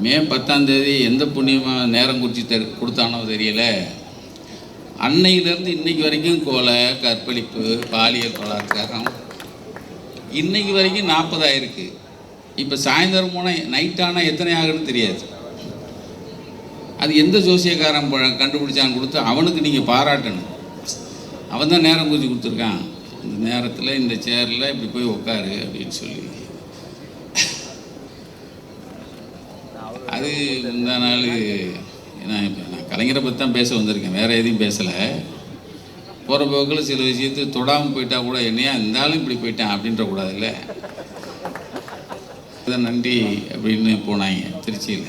மே 10ஆம் தேதி எந்த புண்ணியமாக நேரம் குறித்து கொடுத்தானோ தெரியல. அன்னையிலேருந்து இன்னைக்கு வரைக்கும் கொலை, கற்பழிப்பு, பாலியல் பலாத்காரம் இன்னைக்கு வரைக்கும் 40 ஆயிருக்கு. இப்போ சாயந்தரம் போனால் நைட்டானால் எத்தனை ஆகுதுன்னு தெரியாது. அது எந்த ஜோசியக்காரன் கண்டுபிடிச்சான்னு கொடுத்து அவனுக்கு நீங்கள் பாராட்டணும். அவன் தான் நேரம் குறித்து கொடுத்துருக்கான். இந்த நேரத்தில் இந்த சேரில் இப்படி போய் உட்காரு அப்படின்னு சொல்லி. அது முந்தா நாள் நான் கலைஞரை பற்றி தான் பேச வந்திருக்கேன், வேறு எதையும் பேசலை. போகிற போக்கில் சில விஷயத்து தொடாமல் போயிட்டா கூட என்னையா இருந்தாலும் இப்படி போயிட்டான் அப்படின்ற கூடாதுல்ல. இதை நன்றி அப்படின்னு போனாங்க திருச்சியில்.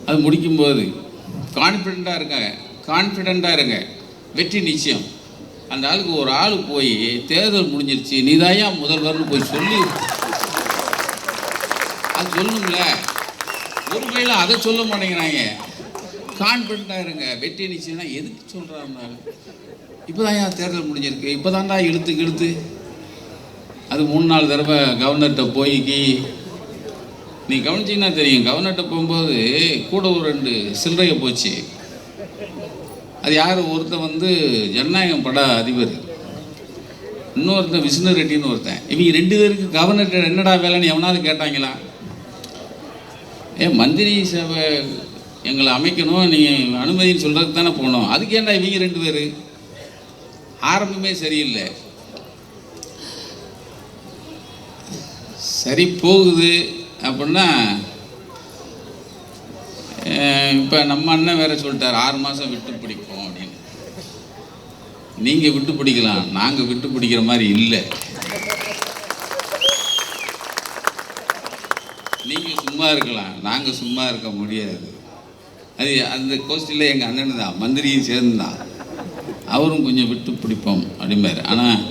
அது முடிக்கும்போது கான்ஃபிடெண்ட்டாக இருங்க, வெற்றி நிச்சயம். அந்த ஆளுக்கு ஒரு ஆள் போய் தேர்தல் முடிஞ்சிருச்சு நீதாயா முதல்வர்னு போய் சொல்லி அது சொல்லணும்ல. ஒரு வகையில் அதை சொல்ல மாட்டேங்கிறாங்க. கான்ஃபிடெண்ட்டாக இருங்க, வெற்றி நிச்சயம்னா எதுக்கு சொல்கிறாருனாலும் இப்போ தான் ஏன் தேர்தல் முடிஞ்சிருக்கு, இப்போ தான்டா இழுத்து அது 3-4 தடவை கவர்னர்கிட்ட போய்க்கு நீ கவனிச்சிங்கன்னா தெரியும். கவர்னர்கிட்ட போகும்போது கூட ஒரு 2 சில்லறையை போச்சு. அது யார்? ஒருத்தன் ஜனநாயகம் பட அதிபர், இன்னொருத்தன் விஷ்ணு ரெட்டின்னு ஒருத்தன். இவங்க 2 பேருக்கு கவர்னர்கிட்ட என்னடா வேலைன்னு எவனாவது கேட்டாங்களா? மந்திரி சபை எங்களை அமைக்கணும், நீங்கள் அனுமதின்னு சொல்கிறதுக்கு தானே போனோம். அதுக்கு ஏன்டா இவங்க 2 பேர்? ஆரம்பமே சரியில்லை. சரி போகுது அப்படின்னா இப்போ நம்ம அண்ணன் வேற சொல்லிட்டார் 6 மாதம் விட்டு பிடிப்போம் அப்படின்னு. நீங்கள் விட்டு பிடிக்கலாம், நாங்கள் விட்டு பிடிக்கிற மாதிரி இல்லை. நீங்கள் சும்மா இருக்கலாம், நாங்கள் சும்மா இருக்க முடியாது. அது அந்த கோஷ்டியில் எங்கள் அண்ணன் தான், மந்திரியும் சேர்ந்துதான். அவரும் கொஞ்சம் விட்டு பிடிப்போம் அப்படிம்பாரு. ஆனால்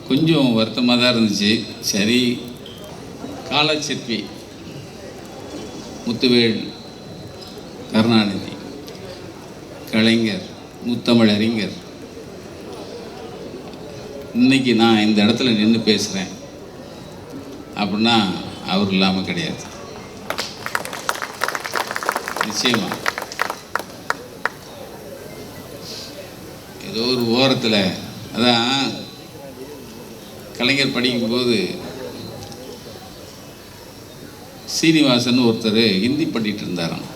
கொஞ்சம் வருத்தமாக தான் இருந்துச்சு. சரி, காலச்சிற்பி முத்துவேல் கருணாநிதி, கலைஞர், முத்தமிழறிஞர், இன்னைக்கு நான் இந்த இடத்துல நின்று பேசுகிறேன் அப்படின்னா அவர் இல்லாமல் கிடையாது. நிச்சயமா ஏதோ ஒரு ஓரத்தில் அதான் கலைஞர் படிக்கும்போது சீனிவாசன் ஒருத்தர் ஹிந்தி பண்ணிட்டு இருந்தாராம்.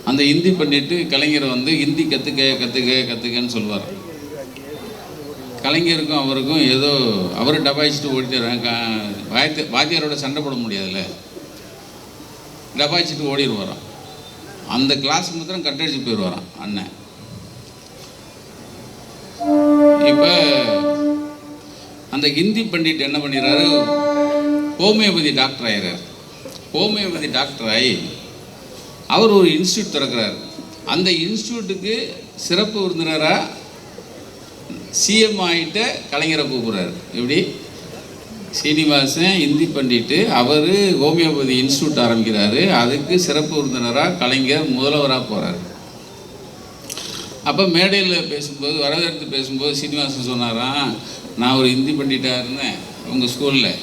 அந்த ஹிந்தி பண்ணிட்டு கலைஞரை ஹிந்தி கற்றுக்கன்னு சொல்லுவார். கலைஞருக்கும் அவருக்கும் ஏதோ அவர் டபாய்ச்சிட்டு ஓடிட்டு வாத்தியாரோட சண்டை போட முடியாதுல்ல, டபாய்ச்சிட்டு ஓடிடுவாராம். அந்த கிளாஸ் மாத்திரம் கட்டடிச்சு போயிடுவாராம் அண்ணன். இப்போ அந்த ஹிந்தி பண்டிட் என்ன பண்ணிடுறாரு, ஹோமியோபதி டாக்டர் ஆகிறார். ஹோமியோபதி டாக்டர் ஆகி அவர் ஒரு இன்ஸ்டியூட் திறக்கிறார். அந்த இன்ஸ்டியூட்டுக்கு சிறப்பு விருந்தினராக சிஎம் ஆகிட்ட கலைஞரை கூப்பிட்றாரு. எப்படி? சீனிவாசன் ஹிந்தி பண்ணிட்டு அவர் ஹோமியோபதி இன்ஸ்டியூட் ஆரம்பிக்கிறாரு. அதுக்கு சிறப்பு விருந்தினராக கலைஞர் முதல்வராக போகிறார். அப்போ மேடையில் பேசும்போது, வரவேற்று பேசும்போது சீனிவாசன் சொன்னாராம், நான் ஒரு ஹிந்தி பண்ணிட்டாக இருந்தேன் உங்கள் ஸ்கூலில்,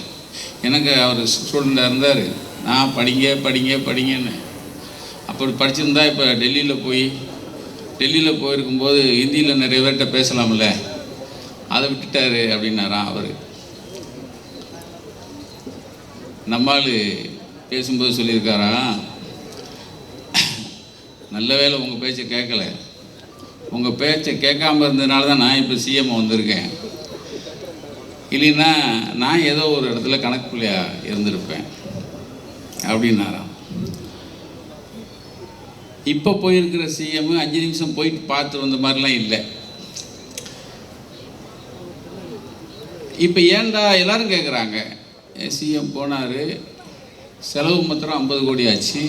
எனக்கு அவர் ஸ்டூடெண்ட்டாக இருந்தார், நான் படிங்கன்னு. அப்படி படிச்சிருந்தா இப்போ டெல்லியில் போயிருக்கும்போது ஹிந்தியில் நிறைய பேர்கிட்ட பேசலாம்ல, அதை விட்டுட்டாரு அப்படின்னாராம் அவர். நம்மால் பேசும்போது சொல்லியிருக்காரா, நல்ல வேளை உங்கள் பேச்சை கேட்கல, உங்கள் பேச்சை கேட்காமல் இருந்ததுனால தான் நான் இப்போ சிஎம் வந்திருக்கேன், இல்லைன்னா நான் ஏதோ ஒரு இடத்துல கணக்கு பிள்ளையாக இருந்திருப்பேன் அப்படின்னாராம். இப்போ போயிருக்கிற சிஎம் 5 நிமிஷம் போயிட்டு பார்த்து வந்த மாதிரிலாம் இல்லை. இப்போ ஏன்டா எல்லாரும் கேட்குறாங்க, சிஎம் போனார், செலவு மாத்திரம் 50 கோடி ஆச்சு,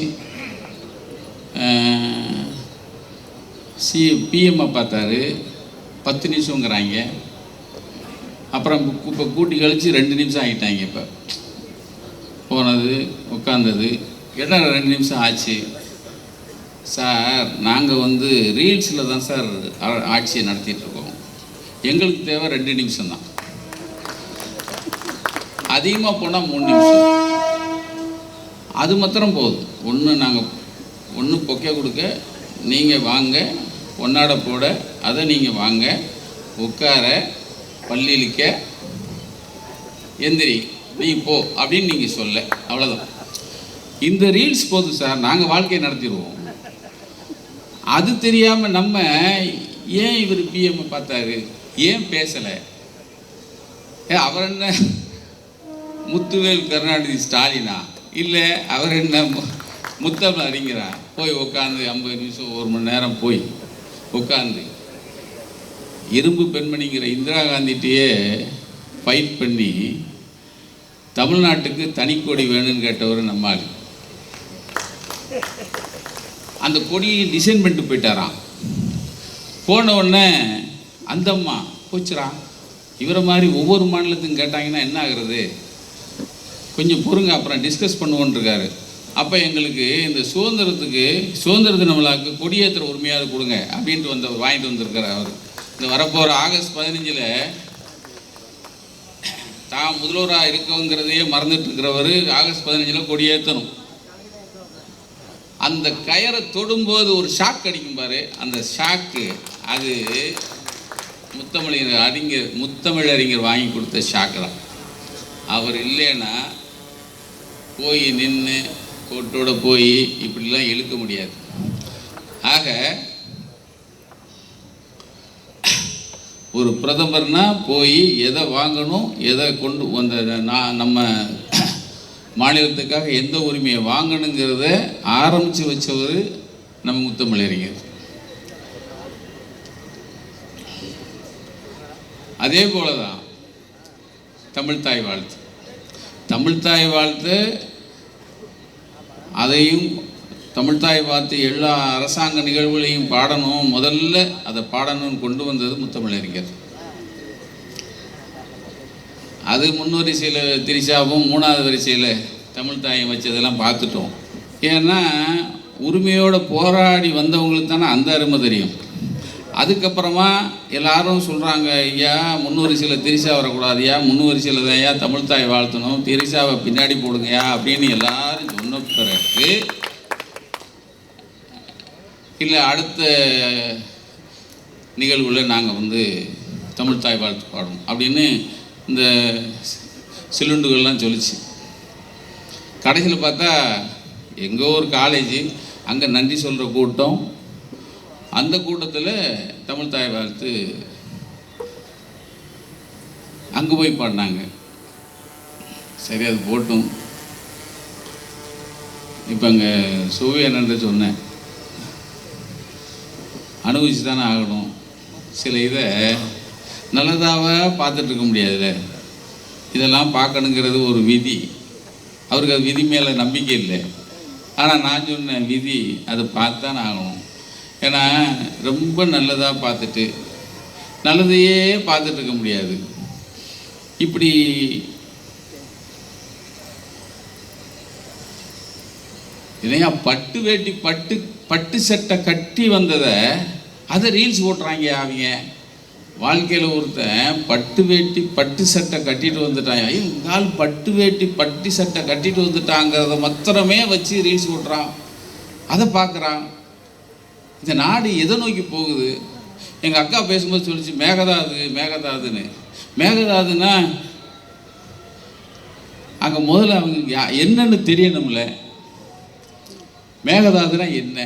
பிஎம்ஐ பார்த்தாரு 10 நிமிஷங்கிறாங்க, அப்புறம் இப்போ கூட்டி கழித்து 2 நிமிஷம் ஆகிட்டாங்க. இப்போ போனது உட்காந்தது கேட்டால் 2 நிமிஷம் ஆச்சு. சார் நாங்கள் ரீல்ஸில் தான் சார் ஆட்சியை நடத்திட்டுருக்கோம், எங்களுக்கு தேவை 2 நிமிஷம் தான். அதிகமாக போனால் 3 நிமிஷம். அது மாத்திரம் போதும். ஒன்று பொக்கே கொடுக்க, நீங்கள் வாங்க, பொன்னாடை போட, அதை நீங்கள் வாங்க, உட்கார, பள்ளியிலிக்க, எந்திரி, நீ போ அப்படின்னு நீங்கள் சொல்ல, அவ்வளோதான். இந்த ரீல்ஸ் போதும் சார், நாங்கள் வாழ்க்கையை நடத்திடுவோம். அது தெரியாமல் நம்ம ஏன் இவர் பிஎம் பார்த்தாரு, ஏன் பேசலை, அவர் என்ன முத்துவேல் கருணாநிதி ஸ்டாலினா, இல்லை அவர் என்ன முத்தமிழ் அறிஞரா, போய் உட்காந்து 50 நிமிஷம் 1 மணி நேரம் போய் உட்காந்து இரும்பு பெண்மணிங்கிற இந்திரா காந்திகிட்டே ஃபைட் பண்ணி தமிழ்நாட்டுக்கு தனிக்கொடி வேணும்னு கேட்டவர் நம்மால். அந்த கொடியை டிசைன் பண்ணிட்டு போயிட்டாராம். போன உடனே அந்த அம்மா போச்சுறான், இவரை மாதிரி ஒவ்வொரு மாநிலத்துக்கும் கேட்டாங்கன்னா என்ன ஆகுறது, கொஞ்சம் பொறுங்க அப்புறம் டிஸ்கஸ் பண்ணுவோன்ருக்காரு. அப்போ எங்களுக்கு இந்த சுதந்திர தின விழாவுக்கு கொடியேற்ற உரிமையாவது கொடுங்க அப்படின்ட்டு வாங்கிட்டு வந்திருக்கார் அவர். இந்த வரப்போகிற ஆகஸ்ட் 15 தான் முதல்வராக இருக்கவங்கிறதையே மறந்துட்டு இருக்கிறவர் ஆகஸ்ட் 15 கொடியேற்றணும். அந்த கயரை தொடும்போது ஒரு ஷாக் அடிக்கும் பாரு, அந்த ஷாக்கு அது முத்தமிழறிஞர் வாங்கி கொடுத்த ஷாக்கு தான். அவர் இல்லைன்னா போய் நின்று கோட்டோட போய் இப்படிலாம் இழுக்க முடியாது. ஆக ஒரு பிரதமர்னா போய் எதை வாங்கணும், எதை கொண்டு நம்ம மாநிலத்துக்காக எந்த உரிமையை வாங்கணுங்கிறத ஆரம்பித்து வச்சவர் நம்ம முத்தமிழறிஞர். அதே போல தான் தமிழ்த்தாய் வாழ்த்து, அதையும் தமிழ்த்தாய் வாழ்த்து எல்லா அரசாங்க நிகழ்வுகளையும் பாடணும், முதல்ல அதை பாடணும்னு கொண்டு வந்தது முத்தமிழறிஞர். அது முன்வரிசையில் திரிஷாவும் 3வது வரிசையில் தமிழ்த்தாயம் வச்சதெல்லாம் பார்த்துட்டோம். ஏன்னா உரிமையோடு போராடி வந்தவங்களுக்கு தானே அந்த அருமை தெரியும். அதுக்கப்புறமா எல்லாரும் சொல்கிறாங்க, ஐயா முன்வரிசையில் திரிஷா வரக்கூடாது, ஐயா முன்வரிசையில் தான் ஐயா தமிழ்த்தாய் வாழ்த்தணும், திரிஷாவை பின்னாடி போடுங்கயா அப்படின்னு எல்லாரும் சொன்ன பிறகு இல்லை அடுத்த நிகழ்வில் நாங்கள் தமிழ்த்தாய் வாழ்த்து பாடணும் அப்படின்னு இந்த சிலுண்டுகள்லாம் சொல்லிச்சு. கடைசியில் பார்த்தா எங்கோ ஒரு காலேஜ், அங்கே நன்றி சொல்கிற கூட்டம், அந்த கூட்டத்தில் தமிழ்த்தாய் வாழ்த்து அங்கே போய் பாடினாங்க. சரி, அது போட்டும். இப்போ அங்கே சுவையனன்ற சொன்னேன், அனுபவிச்சு தானே ஆகணும். சில இதை நல்லதாக பார்த்துட்டு இருக்க முடியாதுல்ல, இதெல்லாம் பார்க்கணுங்கிறது ஒரு விதி. அவருக்கு அது விதி மேலே நம்பிக்கை இல்லை. ஆனால் நான் சொன்னேன், விதி அதை பார்த்து தானே ஆகணும். ஏன்னா ரொம்ப நல்லதாக பார்த்துட்டு நல்லதையே பார்த்துட்டு இருக்க முடியாது. இப்படி இல்லையா, பட்டு வேட்டி பட்டு சட்டை கட்டி வந்ததை அதை ரீல்ஸ் போட்டுறாங்க. அவங்க வாழ்க்கையில் ஒருத்தன் பட்டு வேட்டி பட்டு சட்டை கட்டிட்டு வந்துட்டான், கால் பட்டு வேட்டி பட்டு சட்டை கட்டிட்டு வந்துட்டாங்கிறத மாத்திரமே வச்சு ரீல்ஸ் போட்டுறான், அதை பார்க்குறான். இந்த நாடு எதை நோக்கி போகுது? எங்கள் அக்கா பேசும்போது சொல்லிச்சு மேகதாதுன்னு. மேகதாதுன்னா அங்கே முதல்ல அவங்க என்னன்னு தெரியணும்ல. மேகதாதுனா என்ன,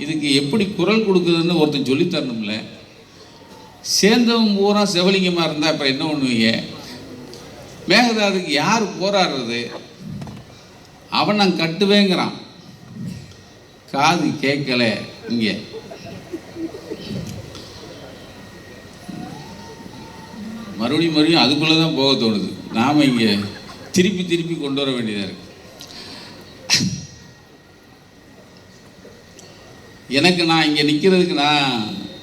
இதுக்கு எப்படி குரல் கொடுக்குதுன்னு ஒருத்தன் சொல்லித்தரணும்ல. சேர்ந்தவன் பூரா சிவலிங்கமாக இருந்தால் அப்புறம் என்ன பண்ணுவீங்க? மேகதாதுக்கு யார் போராடுறது? அவன் நான் கட்டுவேங்கிறான், காது கேட்கல. இங்கே மறுபடியும் அதுக்குள்ளே தான் போக தோணுது. நாம் இங்கே திருப்பி கொண்டு வர வேண்டியதாக இருக்குது. எனக்கு நான் இங்கே நிற்கிறதுக்கு நான்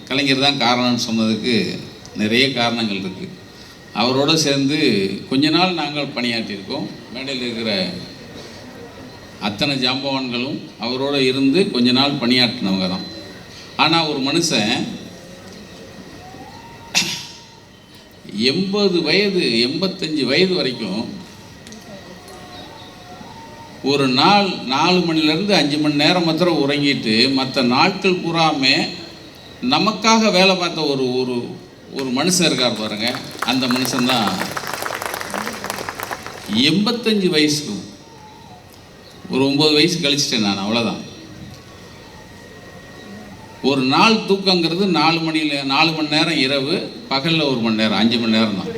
கலைஞர் தான் காரணம்னு சொன்னதுக்கு நிறைய காரணங்கள் இருக்குது. அவரோடு சேர்ந்து கொஞ்ச நாள் நாங்கள் பணியாற்றியிருக்கோம். மேடையில் இருக்கிற அத்தனை ஜாம்பவான்களும் அவரோடு இருந்து கொஞ்ச நாள் பணியாற்றினவங்க தான். ஆனால் ஒரு மனுஷன் 80 வயது 85 வயது வரைக்கும் ஒரு நாள் 4 மணிலேருந்து 5 மணி நேரம் மாத்திரம் உறங்கிட்டு மற்ற நாட்கள் பூராமே நமக்காக வேலை பார்த்த ஒரு ஒரு ஒரு மனுஷன் இருக்கார் பாருங்க. அந்த மனுஷன்தான் 85 வயசுக்கு ஒரு 9 வயசு கழிச்சிட்டேன் நான், அவ்வளோதான். ஒரு நாள் தூக்கங்கிறது 4 மணி நேரம் இரவு, பகலில் 1 மணி நேரம், 5 மணி நேரம் தான்.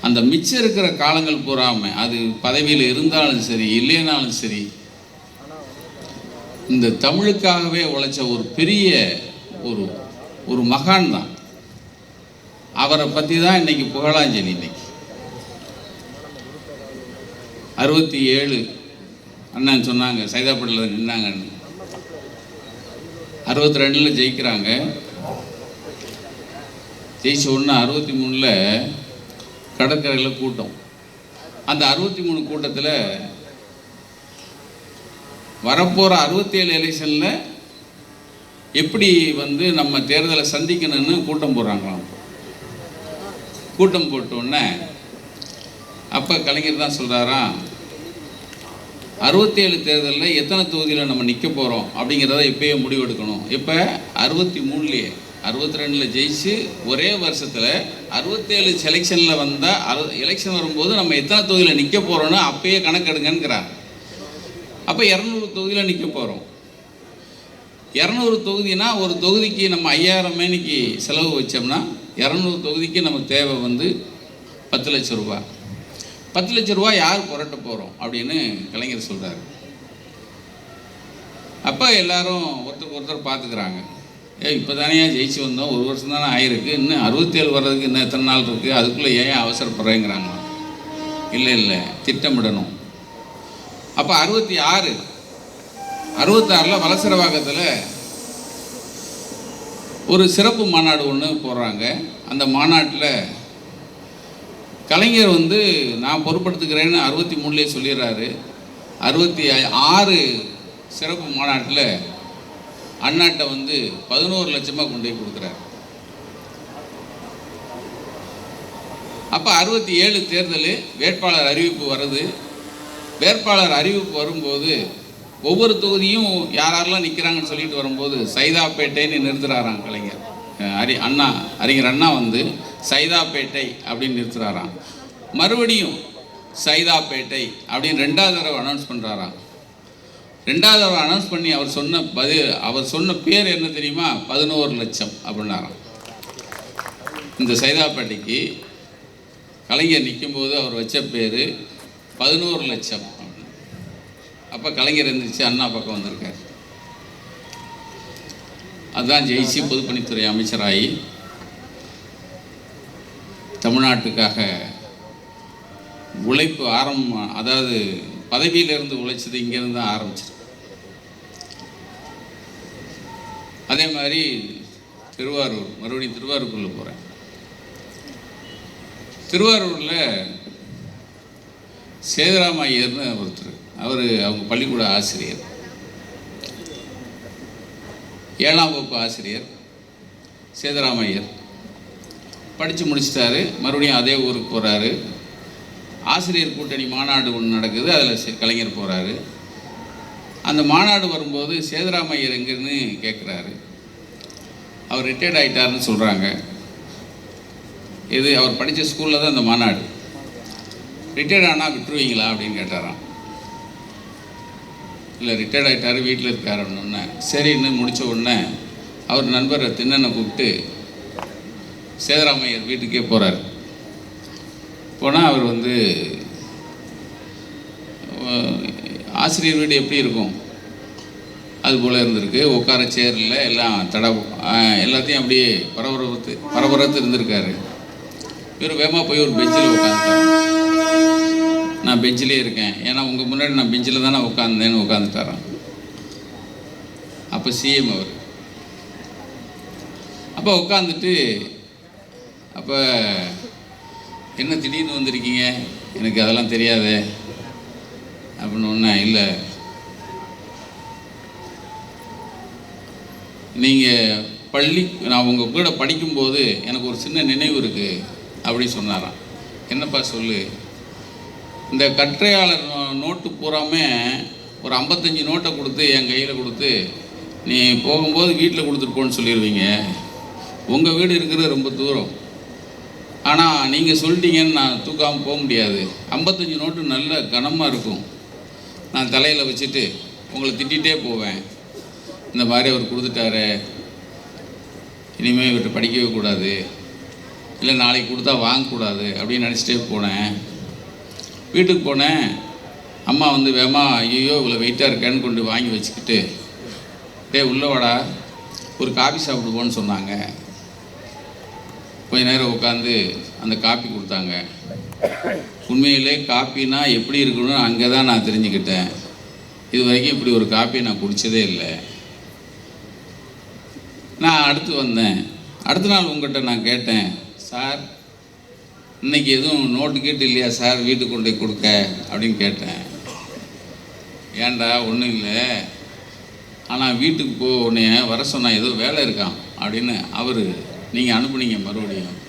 அந்த மிச்சம் இருக்கிற காலங்கள் பூராமல் அது பதவியில் இருந்தாலும் சரி இல்லைனாலும் சரி இந்த தமிழுக்காகவே உழைச்ச ஒரு பெரிய ஒரு ஒரு மகான் தான். அவரை பற்றி தான் இன்னைக்கு புகழாஞ்சலி. இன்னைக்கு 67 அண்ணன் சொன்னாங்க சைதாப்பேட்டையில் நின்னாங்கன்னு. 62 ஜெயிக்கிறாங்க. ஜெயிச்ச உடனே 63 கடற்கரையில் கூட்டம். அந்த 63 கூட்டத்தில் வரப்போகிற 67 எலெக்ஷனில் எப்படி வந்து நம்ம தேர்தலை சந்திக்கணும்னு கூட்டம் போடுறாங்களாம். கூட்டம் போட்டோடனே அப்போ கலைஞர் தான் சொல்கிறாராம், 67 தேர்தலில் எத்தனை தொகுதியில் நம்ம நிற்க போகிறோம் அப்படிங்கிறத இப்போயே முடிவெடுக்கணும். இப்போ 63 62 ஜெயிச்சு ஒரே வருஷத்தில் 67 செலெக்ஷனில் வந்தால் எலெக்ஷன் வரும்போது நம்ம எத்தனை தொகுதியில் நிற்க போகிறோன்னு அப்பயே கணக்கெடுங்கிறார். அப்போ 200 தொகுதியில் நிற்க போகிறோம். 200 தொகுதினா ஒரு தொகுதிக்கு நம்ம 5000 மேனிக்கு செலவு வச்சோம்னா 200 தொகுதிக்கு நம்ம தேவை வந்து 10 லட்சம் ரூபா. 10 லட்சம் ரூபா யார் புரட்ட போகிறோம் அப்படின்னு கலைஞர் சொல்கிறார். அப்போ எல்லாரும் ஒருத்தருக்கு ஒருத்தர் பார்த்துக்கிறாங்க. இப்போ தானே ஜெயிச்சு வந்தோம், ஒரு வருஷம் தானே ஆயிருக்கு, இன்னும் 67 வர்றதுக்கு இன்னும் எத்தனை நாள் இருக்குது, அதுக்குள்ளே ஏன் அவசரப்படுறேங்கிறாங்க. இல்லை திட்டமிடணும். அப்போ 66 வலசரவாக்கத்தில் ஒரு சிறப்பு மாநாடு ஒன்று போடுறாங்க. அந்த மாநாட்டில் கலைஞர் வந்து நான் பொறுப்படுத்துக்கிறேன்னு 63 சொல்லிடுறாரு. 66 சிறப்பு மாநாட்டில் அண்ணாட்ட வந்து 11 லட்சமாக கொண்டு போய் கொடுக்குறாரு. அப்போ 67 தேர்தல் வேட்பாளர் அறிவிப்பு வருது. வேட்பாளர் அறிவிப்பு வரும்போது ஒவ்வொரு தொகுதியும் யாரெல்லாம் நிற்கிறாங்கன்னு சொல்லிட்டு வரும்போது சைதாப்பேட்டைன்னு நிறுத்துறாராம் கலைஞர். அறிஞர் அண்ணா வந்து சைதாப்பேட்டை அப்படின்னு நிறுத்துறாராம். மறுபடியும் சைதாப்பேட்டை அப்படின்னு 2வது தடவை அனௌன்ஸ் பண்ணுறாராம். 2வது தடவை அனௌன்ஸ் பண்ணி அவர் சொன்ன பேர் என்ன தெரியுமா? 11 லட்சம் அப்படின்னாராம். இந்த சைதாப்பேட்டைக்கு கலைஞர் நிற்கும்போது அவர் வச்ச பேர் 11 லட்சம். அப்போ கலைஞர் இருந்துச்சு அண்ணா பக்கம் வந்திருக்கார். அதுதான் ஜெயிச்சு பொதுப்பணித்துறை அமைச்சராகி தமிழ்நாட்டுக்காக உழைப்பு அதாவது பதவியிலிருந்து உழைச்சது இங்கேருந்து தான் ஆரம்பிச்சிருக்கு. அதே மாதிரி மறுபடியும் திருவாரூருக்குள்ளே போகிறேன். திருவாரூரில் சேதுராம ஐயர்னு ஒருத்தர், அவங்க பள்ளிக்கூட ஆசிரியர், 7ஆம் வகுப்பு ஆசிரியர் சேதுராம ஐயர். படித்து முடிச்சிட்டாரு. மறுபடியும் அதே ஊருக்கு போகிறாரு. ஆசிரியர் கூட்டணி மாநாடு ஒன்று நடக்குது, அதில் கலைஞர் போகிறாரு. அந்த மாநாடு வரும்போது சேதுராம ஐயர் எங்கன்னு கேட்குறாரு. அவர் ரிட்டையர்ட் ஆகிட்டாருன்னு சொல்கிறாங்க. இது அவர் படித்த ஸ்கூலில் தான் அந்த மாநாடு. ரிட்டையர்ட் ஆனால் விட்டுருவீங்களா அப்படின்னு கேட்டாராம். இல்லை, ரிட்டையர்ட் ஆகிட்டார், வீட்டில் இருக்கார் அப்படின்னே. சரின்னு முடித்த உடனே அவர் நண்பரை திண்ணனை கூப்பிட்டு சேதுராமையர் வீட்டுக்கே போகிறார். போனால் அவர் வந்து ஆசிரியர் வீடு எப்படி இருக்கும் அது போல் இருந்திருக்கு. உட்கார சேரில் எல்லாம் எல்லாத்தையும் அப்படியே பரபரத்து இருந்திருக்காரு. இவர் வேகமாக போய் ஒரு பெஞ்சில் உட்காந்துட்டார். நான் பெஞ்சிலே இருக்கேன், ஏன்னா உங்கள் முன்னாடி நான் பெஞ்சில் தானே உட்காந்தேன்னு உட்காந்துட்டாரான். அப்போ சிஎம் அவர். அப்போ உட்காந்துட்டு, அப்போ என்ன திடீர்னு வந்திருக்கீங்க, எனக்கு அதெல்லாம் தெரியாதே அப்படின்னு ஒன்றா. இல்லை, நீங்கள் நான் உங்கள் கூட படிக்கும்போது எனக்கு ஒரு சின்ன நினைவு இருக்குது. அப்படி சொன்னாராம். என்னப்பா சொல்லு, இந்த கற்றையாளர் நோட்டு பூராமே ஒரு 55 நோட்டை கொடுத்து என் கையில் கொடுத்து நீ போகும்போது வீட்டில் கொடுத்துட்டு போன்னு சொல்லிடுவீங்க. உங்கள் வீடு இருக்கிறது ரொம்ப தூரம், ஆனால் நீங்கள் சொல்லிட்டீங்கன்னு நான் தூக்காமல் போக முடியாது. 55 நோட்டு நல்ல கனமாக இருக்கும். நான் தலையில் வச்சுட்டு உங்களை திட்டிகிட்டே போவேன். இந்த மாதிரி அவர் கொடுத்துட்டாரு, இனிமேல் இவர்கிட்ட படிக்கவே கூடாது, இல்லை நாளைக்கு கொடுத்தா வாங்கக்கூடாது அப்படின்னு நினச்சிட்டே போனேன். வீட்டுக்கு போனேன். அம்மா வந்து வேமா ஐயோ இவ்வளோ வெயிட்டாக இருக்கேன்னு கொண்டு வாங்கி வச்சுக்கிட்டு, டே உள்ள வாடா ஒரு காபி சாப்பிடுவோன்னு சொன்னாங்க. கொஞ்ச நேரம் உட்காந்து அந்த காப்பி கொடுத்தாங்க. உண்மையிலே காப்பினா எப்படி இருக்கணும்னு அங்கே தான் நான் தெரிஞ்சுக்கிட்டேன். இது வரைக்கும் இப்படி ஒரு காப்பியை நான் குடித்ததே இல்லை. நான் அடுத்து வந்தேன். அடுத்த நாள் உங்கள்கிட்ட நான் கேட்டேன், சார் இன்றைக்கி எதுவும் நோட்டு கேட்டு இல்லையா சார் வீட்டுக்கு கொண்டு போய் கொடுக்க அப்படின்னு கேட்டேன். ஏன்டா ஒன்றும் இல்லை, ஆனால் வீட்டுக்கு போ உடனே வர சொன்னால் ஏதோ வேலை இருக்கான் அப்படின்னு அவர் நீங்கள் அனுப்புனீங்க. மறுபடியும்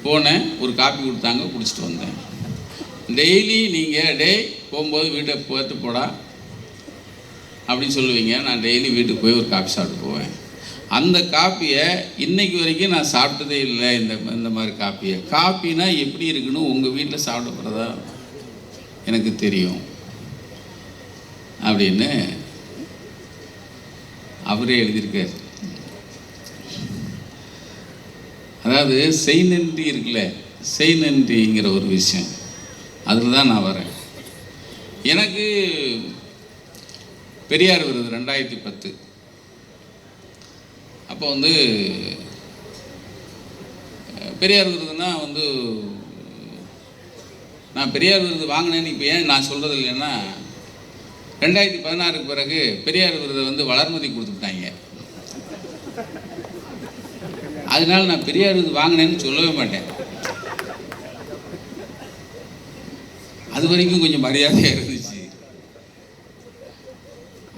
போனேன், ஒரு காப்பி கொடுத்தாங்க, குடிச்சிட்டு வந்தேன். டெய்லி நீங்கள் டே போகும்போது வீட்டை போட்டு போடா அப்படின்னு சொல்லுவீங்க. நான் டெய்லி வீட்டுக்கு போய் ஒரு காப்பி சாப்பிட்டு போவேன். அந்த காப்பியை இன்றைக்கு வரைக்கும் நான் சாப்பிட்டதே இல்லை. இந்த மாதிரி காப்பினா எப்படி இருக்குன்னு உங்கள் வீட்டில் சாப்பிடப்படுறதா எனக்கு தெரியும் அப்படின்னு அவரே எழுதியிருக்கார். அதாவது செய் நன்றி இருக்குல்ல, செய் நன்றிங்கிற ஒரு விஷயம், அதில் தான் நான் வரேன். எனக்கு பெரியார் விருது 2010 அப்போ வந்து பெரியார் விருதுன்னா வந்து நான் பெரியார் விருது வாங்கினேன்னு இப்போ ஏன் நான் சொல்கிறது இல்லைன்னா, 2016க்கு பிறகு பெரியார் விருதை வந்து வளர்மதி கொடுத்துட்டாங்க. அதனால நான் பெரியார் விருது வாங்கினேன்னு சொல்லவே மாட்டேன். அது வரைக்கும் கொஞ்சம் மரியாதையாக இருந்துச்சு.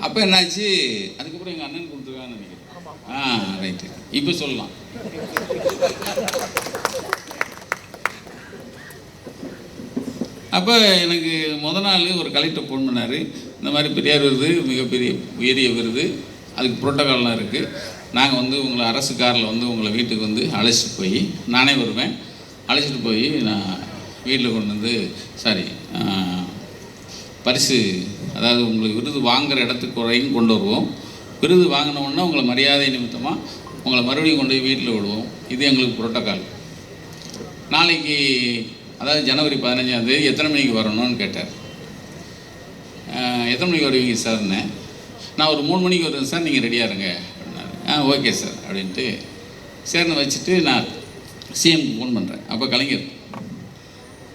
அப்போ என்னாச்சு, அதுக்கப்புறம் எங்கள் அண்ணன் கொடுத்துருக்கான்னு நினைக்கிறேன். ரைட்டு, இப்போ சொல்லலாம். அப்போ எனக்கு நாள் ஒரு கலெக்டர் ஃபோன் பண்ணார். இந்த மாதிரி பெரியார் விருது மிகப்பெரிய உயரிய விருது, அதுக்கு புரோட்டோகால்லாம் இருக்குது. நாங்கள் வந்து உங்களை அரசு காரில் வந்து உங்களை வீட்டுக்கு வந்து அழைச்சிட்டு போய், நானே வருவேன், அழைச்சிட்டு போய் நான் வீட்டில் கொண்டு வந்து பரிசு, அதாவது உங்களுக்கு விருது வாங்குகிற இடத்துக்கு வரையும் கொண்டு வருவோம். விருது வாங்கினோன்னா உங்களை மரியாதை நிமித்தமாக உங்களை மறுபடியும் கொண்டு போய் வீட்டில் விடுவோம். இது எங்களுக்கு புரோட்டோக்கால். நாளைக்கு அதாவது ஜனவரி 15ஆம் தேதி எத்தனை மணிக்கு வரணும்னு கேட்டார். எத்தனை மணிக்கு வருவீங்க சார்ன்னு. நான் ஒரு 3 மணிக்கு வருவேன் சார், நீங்கள் ரெடியாக இருங்க அப்படின்னாரு. ஓகே சார் அப்படின்ட்டு சேர்ந்து வச்சுட்டு நான் சிஎம்க்கு ஃபோன் பண்ணுறேன். அப்போ கலைஞர்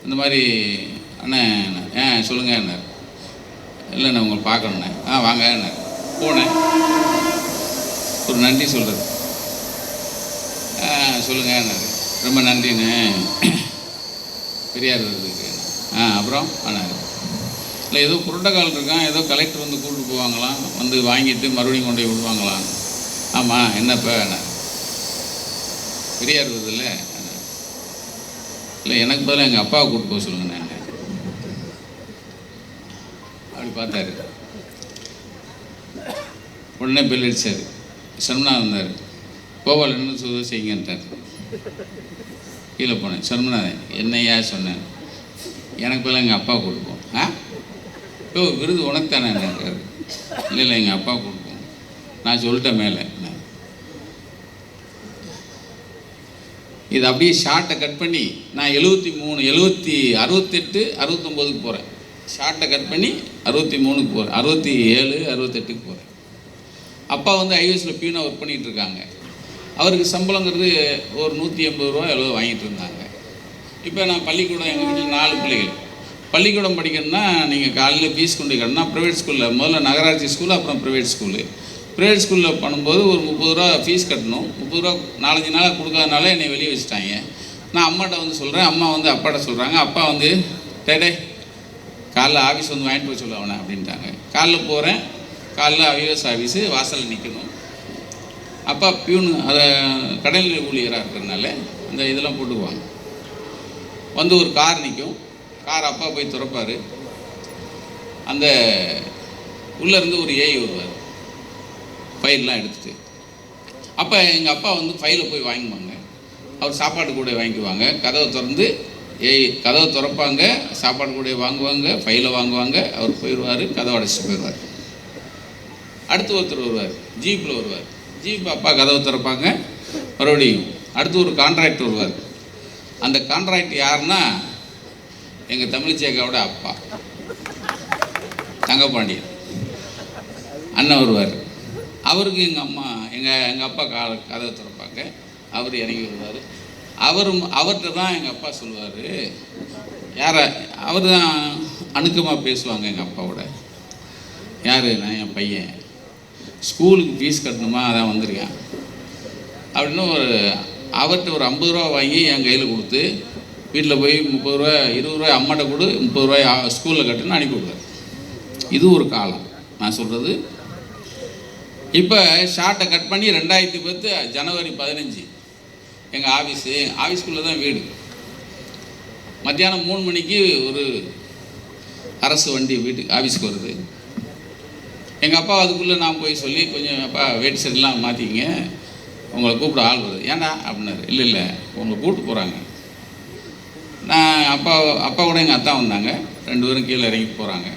இந்த மாதிரி அண்ணன் சொல்லுங்கள் என்ன, இல்லை நான் உங்களை பார்க்கணுண்ணே. வாங்க என்ன. போனேன், ஒரு நன்றி சொல்கிறது. சொல்லுங்கள் என்ன, ரொம்ப நன்றிண்ணே பெரியார் வருதுக்கு. அப்புறம் ஆனார், இல்லை ஏதோ புரோட்டோக்கால் இருக்கான், ஏதோ கலெக்டர் வந்து கூப்பிட்டு போவாங்களாம், வந்து வாங்கிட்டு மறுபடியும் கொண்டு போய் விடுவாங்களாம். ஆமாம் என்னப்போ என்ன பெரியார் வருதுல்ல, இல்லை எனக்கு பதிலாக எங்கள் அப்பாவை கூப்பிட்டு போக சொல்லுங்கண்ணே அப்படி பார்த்தாரு. உடனே பெல் அடித்தார். சர்மனா வந்தார். கோபால் என்ன சொல்ல செய்யுங்கன்ட்டார். கீழே போனேன். சர்மநாதன் என்னையா சொன்னேன், எனக்கு பதிலாக எங்கள் அப்பா கொடுப்போம். விருது உனக்கு தானே இருக்காரு. இல்லை எங்கள் அப்பா கொடுப்போம். நான் சொல்லிட்டேன் மேலே. இது அப்படியே ஷார்ட்டை கட் பண்ணி நான் 68, 69க்கு போகிறேன். ஷார்ட்டை கட் பண்ணி 63க்கு போகிறேன், 67, 68க்கு போகிறேன். அப்பா வந்து ஐஎஸ்ல பியூனாக ஒர்க் பண்ணிகிட்டு இருக்காங்க. அவருக்கு சம்பளங்கிறது ஒரு 180 ரூபா எவ்வளோ வாங்கிட்டு இருந்தாங்க. இப்போ நான் பள்ளிக்கூடம், எங்கள் வீட்டில் 4 பிள்ளைகள் பள்ளிக்கூடம் படிக்கணும்னா நீங்கள் காலையில் ஃபீஸ் கொண்டு கட்டணும்னா ப்ரைவேட் ஸ்கூலில், முதல்ல நகராட்சி ஸ்கூல், அப்புறம் ப்ரைவேட் ஸ்கூலு. ப்ரைவேட் ஸ்கூலில் பண்ணும்போது ஒரு 30 ரூபா ஃபீஸ் கட்டணும். 30 ரூபா 4-5 நாளாக கொடுக்காதனால என்னை வெளியே வச்சுட்டாங்க. நான் அம்மாட்ட வந்து சொல்கிறேன், அம்மா வந்து அப்பாட்ட சொல்கிறாங்க. அப்பா வந்து டே காலைல ஆஃபீஸ் வந்து வாங்கிட்டு போய் சொல்ல அவனை அப்படின்ட்டாங்க. காலைல போகிறேன், காலைல ஐஏஎஸ் ஆஃபீஸு வாசலில் நிற்கணும். அப்பா பியூனு அதை கடல்நிலை ஊழியராக இருக்கிறதுனால அந்த இதெல்லாம் போட்டுக்குவாங்க. வந்து ஒரு கார் நிற்கும், கார் அப்பா போய் திறப்பார். அந்த உள்ளேருந்து ஒரு ஏஐ வருவார் ஃபைல்லாம் எடுத்துகிட்டு. அப்போ எங்கள் அப்பா வந்து ஃபைலை போய் வாங்குவாங்க. அவர் சாப்பாடு கூட வாங்கிக்குவாங்க. கதவை திறந்து கதவை திறப்பாங்க, சாப்பாடு கூட வாங்குவாங்க, ஃபைலை வாங்குவாங்க. அவர் போயிடுவார், கதவை அடைச்சிட்டு போயிடுவார். அடுத்து ஒருத்தர் வருவார், ஜீப்பில் வருவார். ஜீப் அப்பா கதவை திறப்பாங்க, மறுபடியும் அடுத்து ஒரு கான்ட்ராக்ட் வருவார். அந்த கான்ட்ராக்ட் யாருன்னா எங்கள் தமிழ்ச்சேகாவோட அப்பா தங்கப்பாண்டியன் அண்ணன் வருவார். அவருக்கு எங்கள் அப்பா கதவை திறப்பாங்க, அவர் இறங்கி வருவார். அவர்கிட்ட தான் எங்கள் அப்பா சொல்லுவார், அவர் தான் அணுக்கமாக பேசுவாங்க எங்கள் அப்பாவோட. யார்? நான் என் பையன் ஸ்கூலுக்கு ஃபீஸ் கட்டணுமா, அதான் வந்திருக்கேன் அப்படின்னு அவர்கிட்ட ஒரு 50 ரூபா வாங்கி என் கையில் கொடுத்து வீட்டில் போய் 30 ரூபா 20 ரூபாய் அம்மாட்ட கொடு, 30 ரூபாய் ஸ்கூலில் கட்டுன்னு அனுப்பி விடுவார். இது ஒரு காலம் நான் சொல்கிறது. இப்போ ஷார்ட்டை கட் பண்ணி 2010 ஜனவரி 15 எங்கள் ஆஃபீஸ்க்குள்ளே தான் வீடு. மத்தியானம் 3 மணிக்கு ஒரு அரசு வண்டி வீட்டுக்கு ஆஃபீஸ்க்கு வருது. எங்கள் அப்பா அதுக்குள்ளே நான் போய் சொல்லி, கொஞ்சம் அப்பா வெயிட் செட்லாம் மாற்றிக்கிங்க, உங்களை கூப்பிட ஆள் வருது. ஏன்னா அப்படின்னாரு. இல்லை உங்களை கூப்பிட்டு போகிறாங்க. நான் அப்பா கூட எங்கள் அத்தா வந்தாங்க, 2 பேரும் கீழே இறங்கி போகிறாங்க.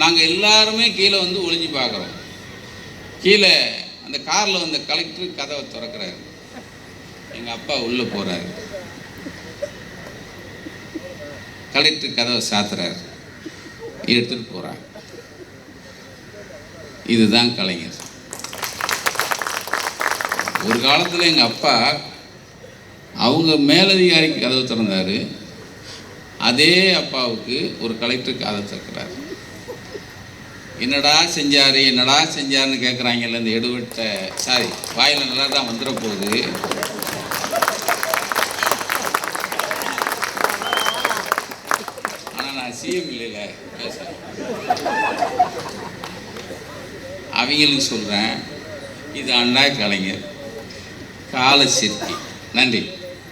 நாங்கள் எல்லாருமே கீழே வந்து ஒளிஞ்சு பார்க்குறோம். கீழே அந்த காரில் வந்த கலெக்டர் கதவை திறக்கிறாரு, எங்கள் அப்பா உள்ளே போகிறாரு. கலெக்டர் கதவை சாத்துறாரு, எடுத்துகிட்டு போகிறாங்க. இதுதான் கலைஞர். ஒரு காலத்தில் எங்கள் அப்பா அவங்க மேலதிகாரிக்கு கதவு திறந்தார். அதே அப்பாவுக்கு ஒரு கலெக்டர் கதவை திறக்கிறார். என்னடா செஞ்சாருன்னு கேட்குறாங்கல்ல இந்த எடுவட்ட. சாரி, வாயில் நல்லா தான் வந்துட போகுது. ஆனால் நான் சிஎம் இல்லைல்ல பேச. அவங்களுக்கு சொல்கிறேன், இது அண்ணா கலைஞர் கால சிற்பி. நன்றி.